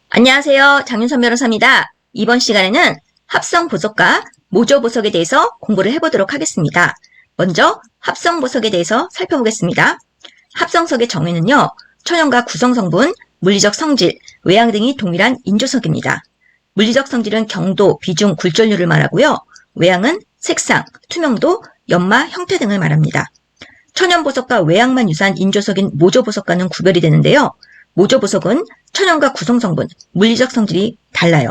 안녕하세요. 장윤선 변호사입니다. 이번 시간에는 합성보석과 모조보석에 대해서 공부를 해보도록 하겠습니다. 먼저 합성보석에 대해서 살펴보겠습니다. 합성석의 정의는요, 천연과 구성성분, 물리적 성질, 외양 등이 동일한 인조석입니다. 물리적 성질은 경도, 비중, 굴절률을 말하고요. 외양은 색상, 투명도, 연마, 형태 등을 말합니다. 천연보석과 외양만 유사한 인조석인 모조보석과는 구별이 되는데요. 모조보석은 천연과 구성성분, 물리적 성질이 달라요.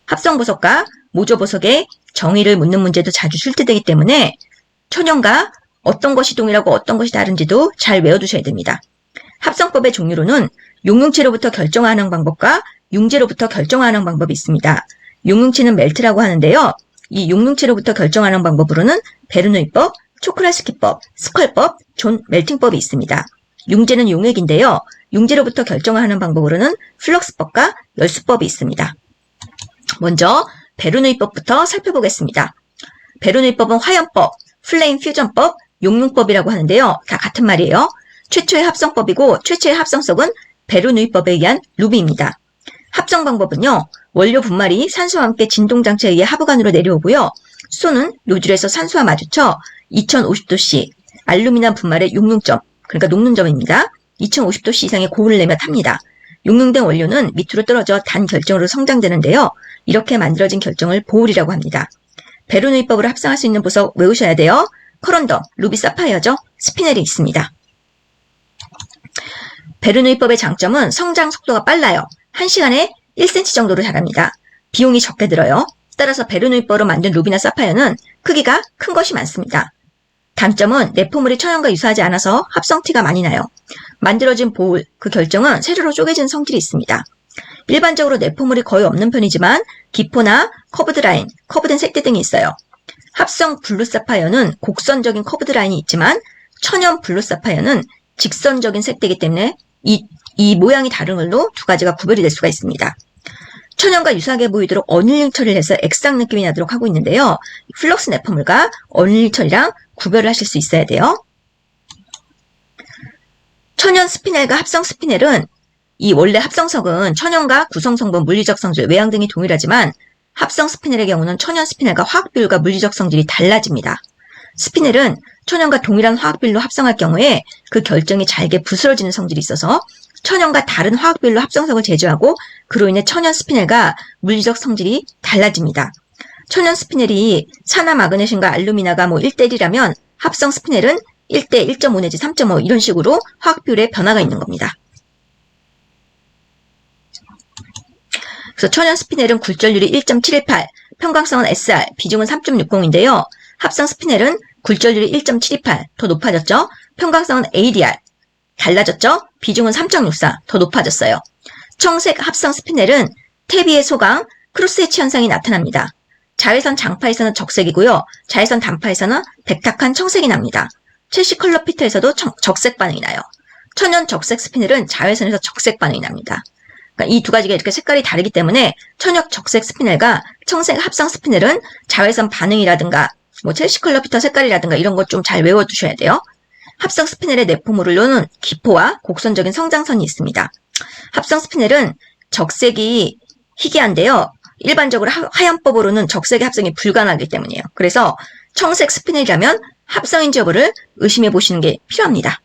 합성보석과 모조보석의 정의를 묻는 문제도 자주 출제되기 때문에 천연과 어떤 것이 동일하고 어떤 것이 다른지도 잘 외워두셔야 됩니다. 합성법의 종류로는 용융체로부터 결정화하는 방법과 융제로부터 결정화하는 방법이 있습니다. 용융체는 멜트라고 하는데요. 이 용융체로부터 결정화하는 방법으로는 베르누이법, 초크라스키법, 스컬법, 존 멜팅법이 있습니다. 융제는 용액인데요. 융제로부터 결정화하는 방법으로는 플럭스법과 열수법이 있습니다. 먼저 베르누이법부터 살펴보겠습니다. 베르누이법은 화염법, 플레임 퓨전법, 용융법이라고 하는데요. 다 같은 말이에요. 최초의 합성법이고 최초의 합성석은 베르누이법에 의한 루비입니다. 합성 방법은요. 원료 분말이 산소와 함께 진동장치에 의해 하부관으로 내려오고요. 수소는 노즐에서 산소와 마주쳐 2050도씨 알루미늄 분말의 용융점, 그러니까 녹는 점입니다. 2050도씨 이상의 고온을 내며 탑니다. 용융된 원료는 밑으로 떨어져 단 결정으로 성장되는데요. 이렇게 만들어진 결정을 보울이라고 합니다. 베르누이법으로 합성할 수 있는 보석 외우셔야 돼요. 커런덤, 루비, 사파이어죠. 스피넬이 있습니다. 베르누이법의 장점은 성장 속도가 빨라요. 1시간에 1cm 정도로 자랍니다. 비용이 적게 들어요. 따라서 베르누이법으로 만든 루비나 사파이어는 크기가 큰 것이 많습니다. 단점은 내포물이 천연과 유사하지 않아서 합성티가 많이 나요. 만들어진 보울, 그 결정은 세로로 쪼개진 성질이 있습니다. 일반적으로 내포물이 거의 없는 편이지만 기포나 커브드 라인, 커브된 색대 등이 있어요. 합성 블루 사파이어는 곡선적인 커브드 라인이 있지만 천연 블루 사파이어는 직선적인 색대이기 때문에 이 모양이 다른 걸로 두 가지가 구별이 될 수가 있습니다. 천연과 유사하게 보이도록 어닐링 처리를 해서 액상 느낌이 나도록 하고 있는데요. 플럭스 내포물과 어닐링 처리랑 구별을 하실 수 있어야 돼요. 천연 스피넬과 합성 스피넬은 이 원래 합성석은 천연과 구성성분, 물리적 성질, 외양 등이 동일하지만 합성 스피넬의 경우는 천연 스피넬과 화학 비율과 물리적 성질이 달라집니다. 스피넬은 천연과 동일한 화학 비율로 합성할 경우에 그 결정이 잘게 부스러지는 성질이 있어서 천연과 다른 화학 비율로 합성석을 제조하고 그로 인해 천연 스피넬과 물리적 성질이 달라집니다. 천연 스피넬이 산화 마그네슘과 알루미나가 1대1이라면 합성 스피넬은 1대 1.5 내지 3.5 이런 식으로 화학 비율에 변화가 있는 겁니다. 그래서 천연 스피넬은 굴절률이 1.718, 평광성은 SR, 비중은 3.60인데요. 합성 스피넬은 굴절률이 1.728, 더 높아졌죠. 평광성은 ADR, 달라졌죠. 비중은 3.64, 더 높아졌어요. 청색 합성 스피넬은 태비의 소강, 크로스해치 현상이 나타납니다. 자외선 장파에서는 적색이고요. 자외선 단파에서는 백탁한 청색이 납니다. 첼시 컬러 피터에서도 적색 반응이 나요. 천연 적색 스피넬은 자외선에서 적색 반응이 납니다. 그러니까 이 두 가지가 이렇게 색깔이 다르기 때문에 천연 적색 스피넬과 청색 합성 스피넬은 자외선 반응이라든가 첼시 컬러 피터 색깔이라든가 이런 것 좀 잘 외워두셔야 돼요. 합성 스피넬의 내포물로는 기포와 곡선적인 성장선이 있습니다. 합성 스피넬은 적색이 희귀한데요. 일반적으로 화염법으로는 적색의 합성이 불가능하기 때문이에요. 그래서 청색 스피넬이라면 합성인지 여부를 의심해 보시는 게 필요합니다.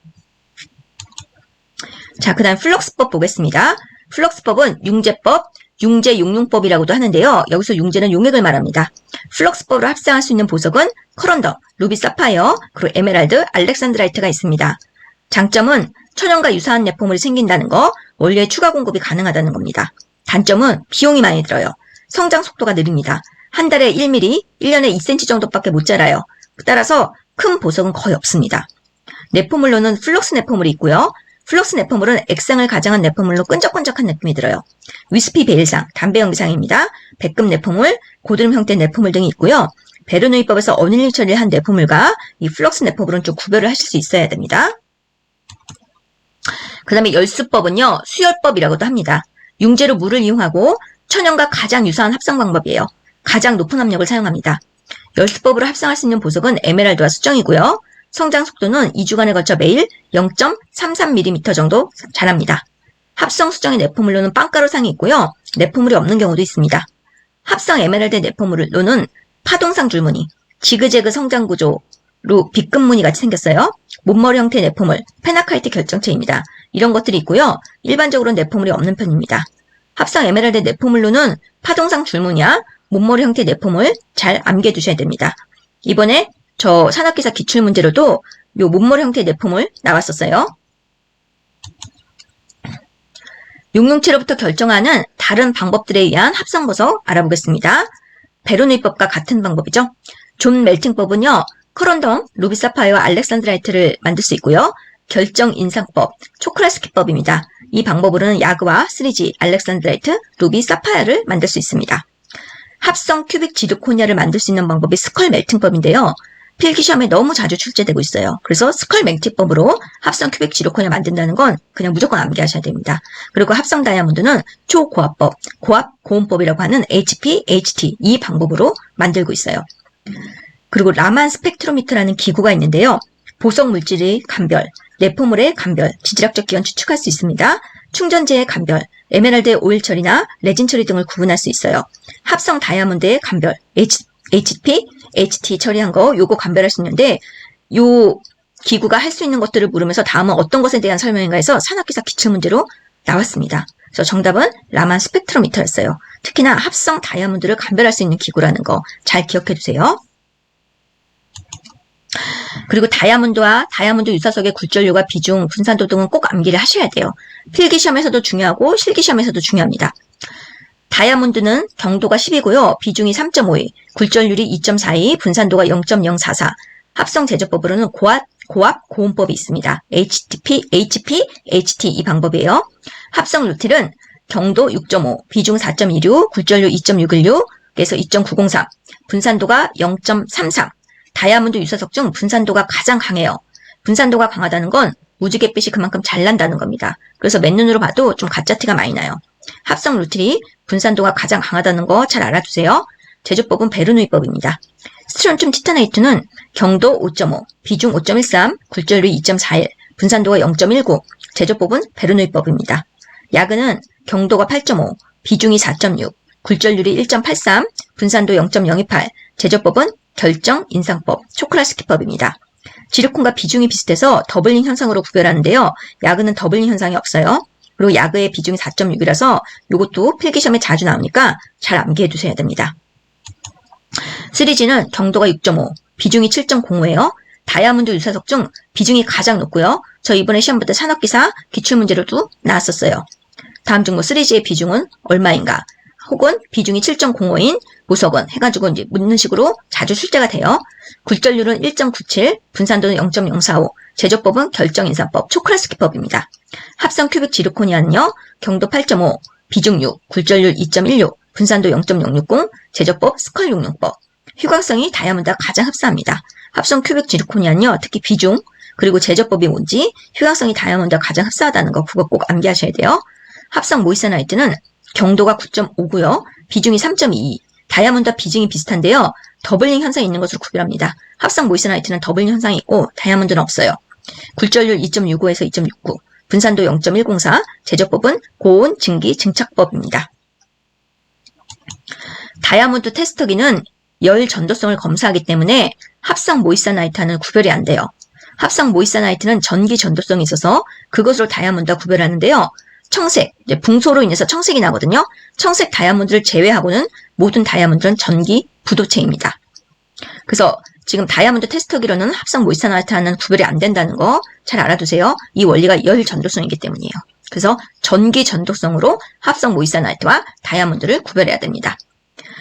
자, 그 다음 플럭스법 보겠습니다. 플럭스법은 융제법, 융제 용융법이라고도 하는데요. 여기서 융제는 용액을 말합니다. 플럭스법으로 합성할 수 있는 보석은 커런덤, 루비, 사파이어, 그리고 에메랄드, 알렉산드라이트가 있습니다. 장점은 천연과 유사한 내포물이 생긴다는 거, 원료의 추가 공급이 가능하다는 겁니다. 단점은 비용이 많이 들어요. 성장 속도가 느립니다. 한 달에 1mm, 1년에 2cm 정도밖에 못 자라요. 따라서 큰 보석은 거의 없습니다. 내포물로는 플럭스 내포물이 있고요. 플럭스 내포물은 액상을 가장한 내포물로 끈적끈적한 느낌이 들어요. 위스피 베일상, 담배 연기상입니다. 백금 내포물, 고드름 형태 내포물 등이 있고요. 베르누이법에서 어닐링 처리를 한 내포물과 이 플럭스 내포물은 좀 구별을 하실 수 있어야 됩니다. 그 다음에 열수법은요, 수열법이라고도 합니다. 융제로 물을 이용하고 천연과 가장 유사한 합성 방법이에요. 가장 높은 압력을 사용합니다. 열수법으로 합성할 수 있는 보석은 에메랄드와 수정이고요. 성장 속도는 2주간에 걸쳐 매일 0.33mm 정도 자랍니다. 합성 수정의 내포물로는 빵가루상이 있고요. 내포물이 없는 경우도 있습니다. 합성 에메랄드 내포물로는 파동상 줄무늬, 지그재그 성장 구조로 빗금무늬 같이 생겼어요. 못머리 형태의 내포물, 페나카이트 결정체입니다. 이런 것들이 있고요. 일반적으로는 내포물이 없는 편입니다. 합성 에메랄드 내포물로는 파동상 줄무늬와 못머리 형태의 내포물 잘 암기해두셔야 됩니다. 이번에 저 산업기사 기출문제로도 요 못머리 형태의 내포물 나왔었어요. 용융체로부터 결정하는 다른 방법들에 의한 합성보석 알아보겠습니다. 베르누이법과 같은 방법이죠. 존 멜팅법은요. 크론덤, 루비 사파이어와 알렉산드라이트를 만들 수 있고요. 결정인상법, 초크라스키법입니다. 이 방법으로는 야그와 3G, 알렉산드라이트, 루비 사파이어를 만들 수 있습니다. 합성 큐빅 지르코니아를 만들 수 있는 방법이 스컬 멜팅법인데요. 필기시험에 너무 자주 출제되고 있어요. 그래서 스컬 멜팅법으로 합성 큐빅 지르코니아 만든다는 건 그냥 무조건 암기하셔야 됩니다. 그리고 합성 다이아몬드는 초고압법, 고압 고온법이라고 하는 HP, HT 이 방법으로 만들고 있어요. 그리고 라만 스펙트로미터라는 기구가 있는데요. 보석 물질의 감별, 내포물의 감별, 지질학적 기원 추측할 수 있습니다. 충전재의 감별, 에메랄드의 오일 처리나 레진 처리 등을 구분할 수 있어요. 합성 다이아몬드의 감별, HP, HT 처리한 거 요거 감별할 수 있는데 요 기구가 할 수 있는 것들을 물으면서 다음은 어떤 것에 대한 설명인가 해서 산업기사 기출문제로 나왔습니다. 그래서 정답은 라만 스펙트로미터였어요. 특히나 합성 다이아몬드를 감별할 수 있는 기구라는 거 잘 기억해 두세요. 그리고 다이아몬드와 다이아몬드 유사석의 굴절률과 비중, 분산도 등은 꼭 암기를 하셔야 돼요. 필기시험에서도 중요하고 실기시험에서도 중요합니다. 다이아몬드는 경도가 10이고요. 비중이 3.52, 굴절률이 2.42, 분산도가 0.044. 합성 제조법으로는 고압, 고온법이 있습니다. HP, HT 이 방법이에요. 합성 루틸은 경도 6.5, 비중 4.26, 굴절률 2.616에서 2.903, 분산도가 0.33. 다이아몬드 유사석 중 분산도가 가장 강해요. 분산도가 강하다는 건 무지갯빛이 그만큼 잘 난다는 겁니다. 그래서 맨눈으로 봐도 좀 가짜티가 많이 나요. 합성 루틸이 분산도가 가장 강하다는 거 잘 알아두세요. 제조법은 베르누이법입니다. 스트론튬 티타나이트는 경도 5.5, 비중 5.13, 굴절률 2.41, 분산도가 0.19, 제조법은 베르누이법입니다. 야근은 경도가 8.5, 비중이 4.6, 굴절률이 1.83, 분산도 0.028, 제조법은 결정인상법, 초크라스키법입니다. 지르콘과 비중이 비슷해서 더블링 현상으로 구별하는데요. 야근은 더블링 현상이 없어요. 그리고 야그의 비중이 4.6이라서 이것도 필기시험에 자주 나오니까 잘 암기해 두셔야 됩니다. 3G는 경도가 6.5, 비중이 7.05예요. 다이아몬드 유사석 중 비중이 가장 높고요. 저 이번에 시험 볼 때 산업기사 기출문제로도 나왔었어요. 다음 중뭐 3G의 비중은 얼마인가? 혹은 비중이 7.05인 보석은 해가지고 이제 묻는 식으로 자주 출제가 돼요. 굴절률은 1.97, 분산도는 0.045, 제조법은 결정인상법, 초크라스키법입니다. 합성 큐빅 지르코니아는요, 경도 8.5, 비중 6, 굴절률 2.16, 분산도 0.060, 제조법 스컬 용융법. 휴광성이 다이아몬드와 가장 흡사합니다. 합성 큐빅 지르코니아는요, 특히 비중, 그리고 제조법이 뭔지, 휴광성이 다이아몬드와 가장 흡사하다는 거 그거 꼭 암기하셔야 돼요. 합성 모이사나이트는 경도가 9.5고요. 비중이 3.22. 다이아몬드와 비중이 비슷한데요. 더블링 현상이 있는 것으로 구별합니다. 합성 모이스나이트는 더블링 현상이 있고 다이아몬드는 없어요. 굴절률 2.65에서 2.69. 분산도 0.104. 제조법은 고온 증기 증착법입니다. 다이아몬드 테스터기는 열 전도성을 검사하기 때문에 합성 모이사나이트와는 구별이 안 돼요. 합성 모이사나이트는 전기 전도성이 있어서 그것으로 다이아몬드와 구별하는데요. 청색, 이제 붕소로 인해서 청색이 나거든요. 청색 다이아몬드를 제외하고는 모든 다이아몬드는 전기 부도체입니다. 그래서 지금 다이아몬드 테스터기로는 합성 모이사나이트와는 구별이 안 된다는 거 잘 알아두세요. 이 원리가 열 전도성이기 때문이에요. 그래서 전기 전도성으로 합성 모이사나이트와 다이아몬드를 구별해야 됩니다.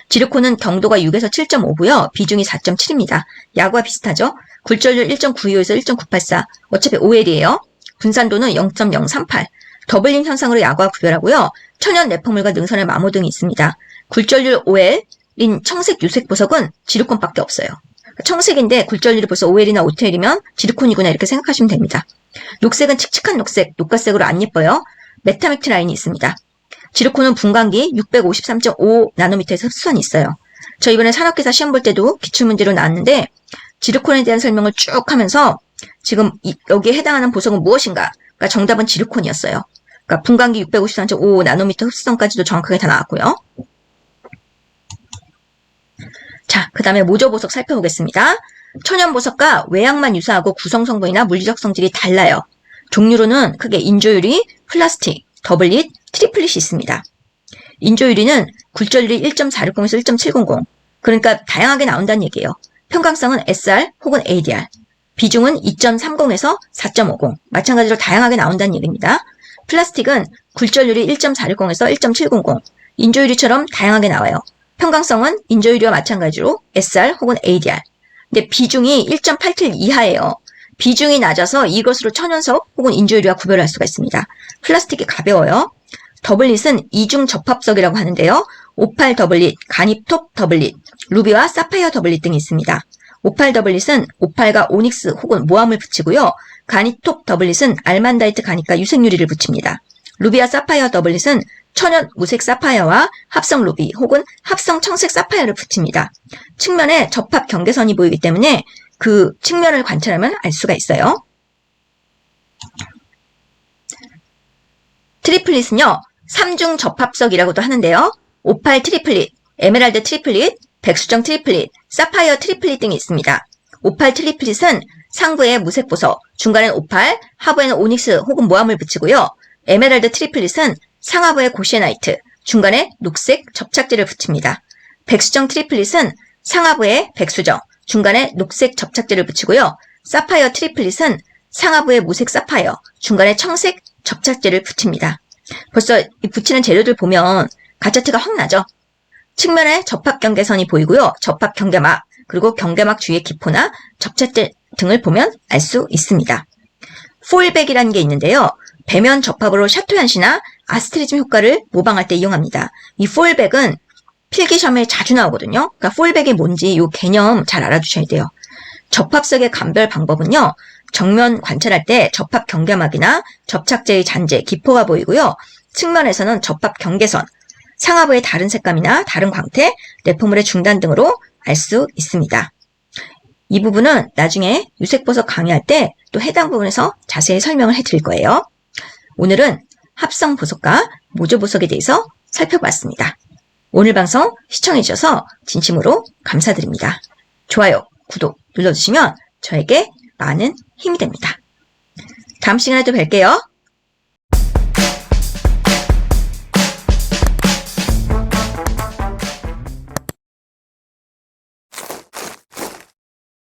지르콘은 경도가 6에서 7.5고요. 비중이 4.7입니다. 야구와 비슷하죠? 굴절률 1.925에서 1.984. 어차피 OL이에요. 분산도는 0.038. 더블링 현상으로 야구와 구별하고요. 천연 내포물과 능선의 마모 등이 있습니다. 굴절률 OL인 청색 유색 보석은 지르콘밖에 없어요. 청색인데 굴절률이 벌써 OL이나 OTL이면 지르콘이구나 이렇게 생각하시면 됩니다. 녹색은 칙칙한 녹색, 녹과색으로 안 예뻐요. 메타맥트 라인이 있습니다. 지르콘은 분광기 653.5나노미터에서 흡수선이 있어요. 저 이번에 산업기사 시험 볼 때도 기출문제로 나왔는데 지르콘에 대한 설명을 쭉 하면서 지금 여기에 해당하는 보석은 무엇인가? 그러니까 정답은 지르콘이었어요. 그러니까 분광기 654.5 나노미터 흡수성까지도 정확하게 다 나왔고요. 자, 그 다음에 모조보석 살펴보겠습니다. 천연보석과 외양만 유사하고 구성 성분이나 물리적 성질이 달라요. 종류로는 크게 인조유리, 플라스틱, 더블릿, 트리플릿이 있습니다. 인조유리는 굴절률이 1.460에서 1.700, 그러니까 다양하게 나온다는 얘기예요. 평강성은 SR 혹은 ADR, 비중은 2.30에서 4.50, 마찬가지로 다양하게 나온다는 얘기입니다. 플라스틱은 굴절률이 1.460에서 1.700, 인조유리처럼 다양하게 나와요. 평강성은 인조유리와 마찬가지로 SR 혹은 ADR. 근데 비중이 1.87 이하예요. 비중이 낮아서 이것으로 천연석 혹은 인조유리와 구별할 수가 있습니다. 플라스틱이 가벼워요. 더블릿은 이중 접합석이라고 하는데요. 오팔 더블릿, 가닙톱 더블릿, 루비와 사파이어 더블릿 등이 있습니다. 오팔 더블릿은 오팔과 오닉스 혹은 모함을 붙이고요. 가닙톱 더블릿은 알만다이트 가닙과 유색유리를 붙입니다. 루비와 사파이어 더블릿은 천연 무색 사파이어와 합성 루비 혹은 합성 청색 사파이어를 붙입니다. 측면에 접합 경계선이 보이기 때문에 그 측면을 관찰하면 알 수가 있어요. 트리플릿은요, 3중 접합석이라고도 하는데요. 오팔 트리플릿, 에메랄드 트리플릿, 백수정 트리플릿, 사파이어 트리플릿 등이 있습니다. 오팔 트리플릿은 상부에 무색 보석, 중간에는 오팔, 하부에는 오닉스 혹은 모함을 붙이고요. 에메랄드 트리플릿은 상하부에 고시에나이트, 중간에 녹색 접착제를 붙입니다. 백수정 트리플릿은 상하부에 백수정, 중간에 녹색 접착제를 붙이고요. 사파이어 트리플릿은 상하부에 무색 사파이어, 중간에 청색 접착제를 붙입니다. 벌써 이 붙이는 재료들 보면 가짜 티가 확 나죠? 측면에 접합 경계선이 보이고요. 접합 경계막, 그리고 경계막 주위의 기포나 접착제 등을 보면 알 수 있습니다. 포일백이라는 게 있는데요. 배면 접합으로 샤토얀시나 아스트리즘 효과를 모방할 때 이용합니다. 이 포일백은 필기 시험에 자주 나오거든요. 그러니까 포일백이 뭔지 이 개념 잘 알아두셔야 돼요. 접합석의 감별 방법은요. 정면 관찰할 때 접합 경계막이나 접착제의 잔재, 기포가 보이고요. 측면에서는 접합 경계선, 상하부의 다른 색감이나 다른 광택, 내포물의 중단 등으로 알 수 있습니다. 이 부분은 나중에 유색보석 강의할 때 또 해당 부분에서 자세히 설명을 해드릴 거예요. 오늘은 합성보석과 모조보석에 대해서 살펴봤습니다. 오늘 방송 시청해주셔서 진심으로 감사드립니다. 좋아요, 구독 눌러주시면 저에게 많은 힘이 됩니다. 다음 시간에 또 뵐게요.